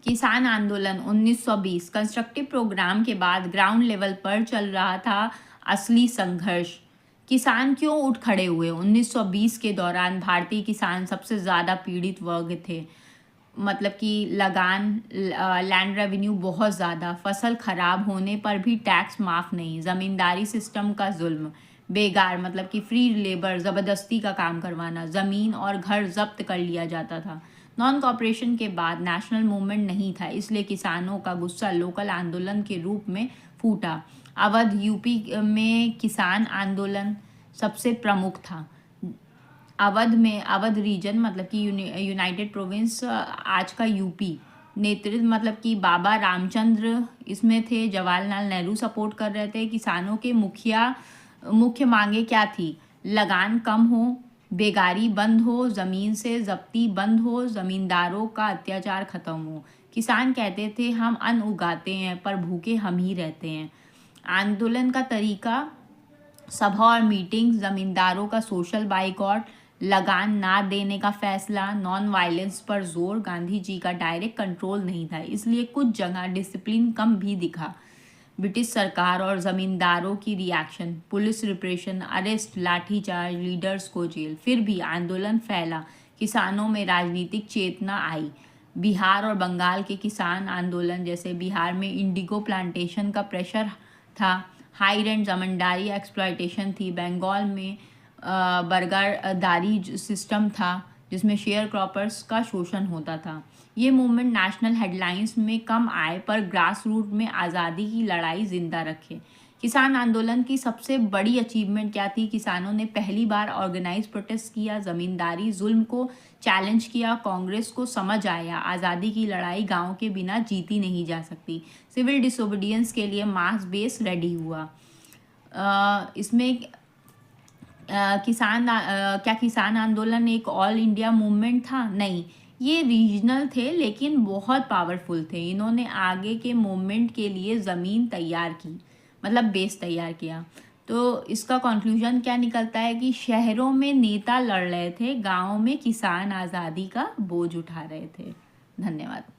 किसान आंदोलन 1920 constructive programme के बाद ग्राउंड लेवल पर चल रहा था असली संघर्ष। किसान क्यों उठ खड़े हुए? 1920 के दौरान भारतीय किसान सबसे ज़्यादा पीड़ित वर्ग थे। मतलब कि लगान, लैंड रेवेन्यू बहुत ज़्यादा, फसल खराब होने पर भी टैक्स माफ़ नहीं, ज़मींदारी सिस्टम का जुल्म, बेगार मतलब कि फ्री लेबर, ज़बरदस्ती का काम करवाना, ज़मीन और घर जब्त कर लिया जाता था। नॉन कॉपरेशन के बाद नेशनल मूवमेंट नहीं था, इसलिए किसानों का गुस्सा लोकल आंदोलन के रूप में फूटा। अवध यूपी में किसान आंदोलन सबसे प्रमुख था। अवध रीजन मतलब कि यूनाइटेड प्रोविंस, आज का यूपी, नेतृत्व मतलब कि बाबा रामचंद्र इसमें थे। जवाहरलाल नेहरू सपोर्ट कर रहे थे। किसानों के मुख्य मांगे क्या थी? लगान कम हो, बेगारी बंद हो, ज़मीन से जब्ती बंद हो, ज़मींदारों का अत्याचार खत्म हो। किसान कहते थे हम अन्न उगाते हैं पर भूखे हम ही रहते हैं। आंदोलन का तरीका, सभा और मीटिंग, ज़मींदारों का सोशल बाइकॉट, लगान ना देने का फैसला, नॉन वायलेंस पर जोर। गांधी जी का डायरेक्ट कंट्रोल नहीं था, इसलिए कुछ जगह डिसिप्लिन कम भी दिखा। ब्रिटिश सरकार और ज़मींदारों की reaction, police repression, arrest, lathi charge, leaders को जेल। फिर भी आंदोलन फैला, किसानों में राजनीतिक चेतना आई। बिहार और बंगाल के किसान आंदोलन, जैसे बिहार में इंडिगो प्लांटेशन का प्रेशर था, हाई रेंट जमींदारी एक्सप्लॉयटेशन थी। बंगाल में बर्गरदारी सिस्टम था जिसमें शेयर क्रॉपर्स का शोषण होता था। ये मूवमेंट नेशनल हेडलाइंस में कम आए पर ग्रास रूट में आज़ादी की लड़ाई जिंदा रखे। किसान आंदोलन की सबसे बड़ी अचीवमेंट क्या थी? किसानों ने पहली बार ऑर्गेनाइज प्रोटेस्ट किया, ज़मींदारी जुल्म को चैलेंज किया। कांग्रेस को समझ आया आज़ादी की लड़ाई गांव के बिना जीती नहीं जा सकती। सिविल डिसोबीडियंस के लिए मास बेस रेडी हुआ। इसमें क्या किसान आंदोलन एक ऑल इंडिया मूवमेंट था? नहीं, ये रीजनल थे लेकिन बहुत पावरफुल थे। इन्होंने आगे के मूवमेंट के लिए ज़मीन तैयार की, मतलब बेस तैयार किया। तो इसका कंक्लूजन क्या निकलता है कि शहरों में नेता लड़ रहे थे, गाँव में किसान आज़ादी का बोझ उठा रहे थे। धन्यवाद।